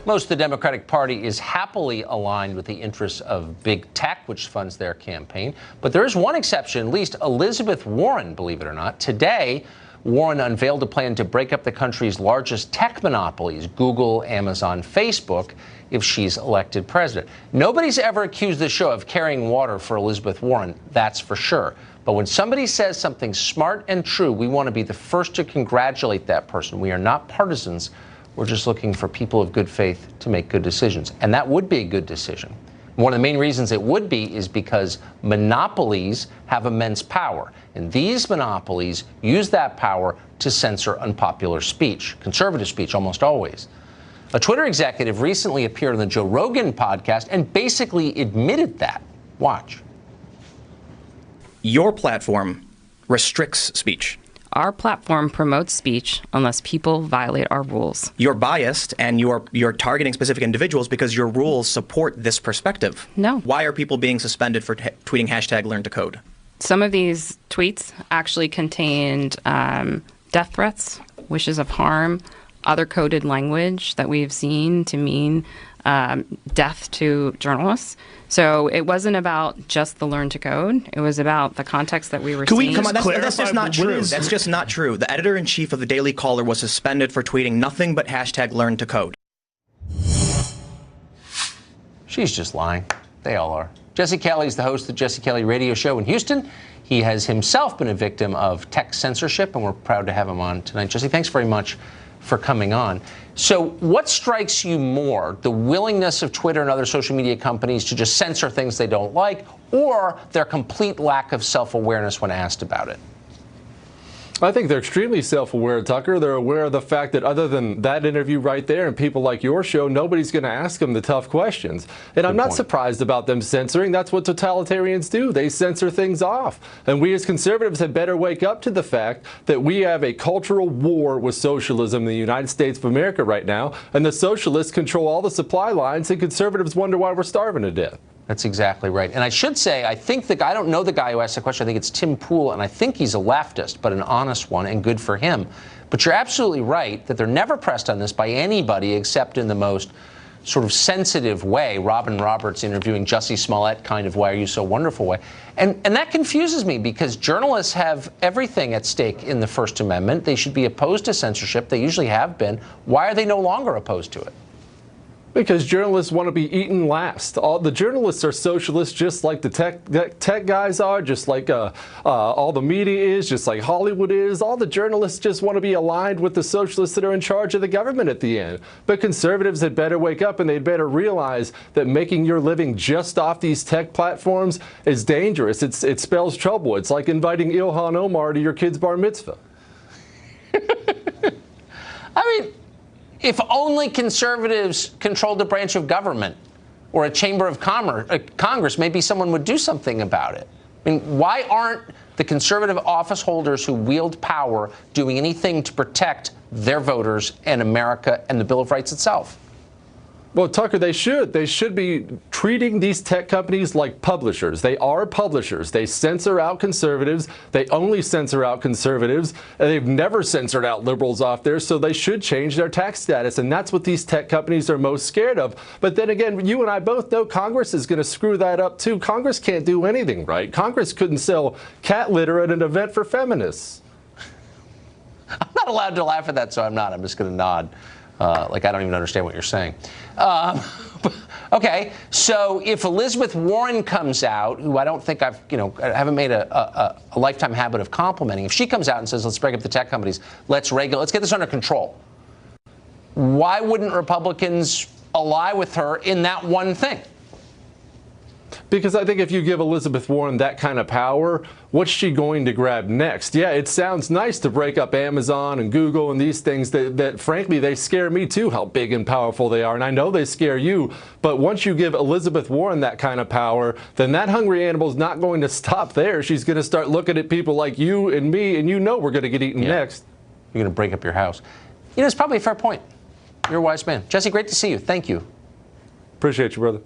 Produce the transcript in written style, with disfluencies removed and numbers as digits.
Most of the Democratic Party is happily aligned with the interests of big tech, which funds their campaign. But there is one exception, at least Elizabeth Warren, believe it or not. Today, Warren unveiled a plan to break up the country's largest tech monopolies, Google, Amazon, Facebook, if she's elected president. Nobody's ever accused the show of carrying water for Elizabeth Warren, that's for sure. But when somebody says something smart and true, we want to be the first to congratulate that person. We are not partisans. We're just looking for people of good faith to make good decisions. And that would be a good decision. One of the main reasons it would be is because monopolies have immense power. And these monopolies use that power to censor unpopular speech, conservative speech almost always. A Twitter executive recently appeared on the Joe Rogan podcast and basically admitted that. Watch. Your platform restricts speech. Our platform promotes speech unless people violate our rules. You're biased and you're targeting specific individuals because your rules support this perspective. No. Why are people being suspended for tweeting #LearnToCode? Some of these tweets actually contained death threats, wishes of harm, other coded language that we've seen to mean death to journalists. So it wasn't about just the learn to code. It was about the context that we were seeing. Come on, that's just not true. That's just not true. The editor-in-chief of the Daily Caller was suspended for tweeting nothing but #LearnToCode. She's just lying. They all are. Jesse Kelly is the host of the Jesse Kelly radio show in Houston. He has himself been a victim of tech censorship, and we're proud to have him on tonight. Jesse, thanks very much for coming on. So what strikes you more, the willingness of Twitter and other social media companies to just censor things they don't like, or their complete lack of self-awareness when asked about it? I think they're extremely self-aware, Tucker. They're aware of the fact that other than that interview right there and people like your show, nobody's going to ask them the tough questions. And I'm not surprised about them censoring. That's what totalitarians do. They censor things off. And we as conservatives had better wake up to the fact that we have a cultural war with socialism in the United States of America right now. And the socialists control all the supply lines, and conservatives wonder why we're starving to death. That's exactly right. And I should say, I think the guy, I don't know the guy who asked the question. I think it's Tim Pool, and I think he's a leftist, but an honest one, and good for him. But you're absolutely right that they're never pressed on this by anybody except in the most sort of sensitive way, Robin Roberts interviewing Jussie Smollett kind of why are you so wonderful way. And that confuses me because journalists have everything at stake in the First Amendment. They should be opposed to censorship. They usually have been. Why are they no longer opposed to it? Because journalists want to be eaten last. All the journalists are socialists, just like the tech guys are, just like all the media is, just like Hollywood is. All the journalists just want to be aligned with the socialists that are in charge of the government at the end. But conservatives had better wake up, and they'd better realize that making your living just off these tech platforms is dangerous. It spells trouble. It's like inviting Ilhan Omar to your kid's bar mitzvah. I mean, if only conservatives controlled a branch of government or a chamber of Congress, maybe someone would do something about it. I mean, why aren't the conservative office holders who wield power doing anything to protect their voters and America and the Bill of Rights itself? Well, Tucker, they should. They should be treating these tech companies like publishers. They are publishers. They censor out conservatives. They only censor out conservatives. And they've never censored out liberals off there, so they should change their tax status. And that's what these tech companies are most scared of. But then again, you and I both know Congress is going to screw that up, too. Congress can't do anything right. Congress couldn't sell cat litter at an event for feminists. I'm not allowed to laugh at that, so I'm not. I'm just going to nod. Like I don't even understand what you're saying. Okay, so if Elizabeth Warren comes out, who I don't think I haven't made a lifetime habit of complimenting, if she comes out and says, let's break up the tech companies, let's get this under control, why wouldn't Republicans ally with her in that one thing? Because I think if you give Elizabeth Warren that kind of power, what's she going to grab next? Yeah, it sounds nice to break up Amazon and Google and these things that frankly, they scare me too, how big and powerful they are. And I know they scare you. But once you give Elizabeth Warren that kind of power, then that hungry animal's not going to stop there. She's going to start looking at people like you and me, and we're going to get eaten next. You're going to break up your house. It's probably a fair point. You're a wise man. Jesse, great to see you. Thank you. Appreciate you, brother.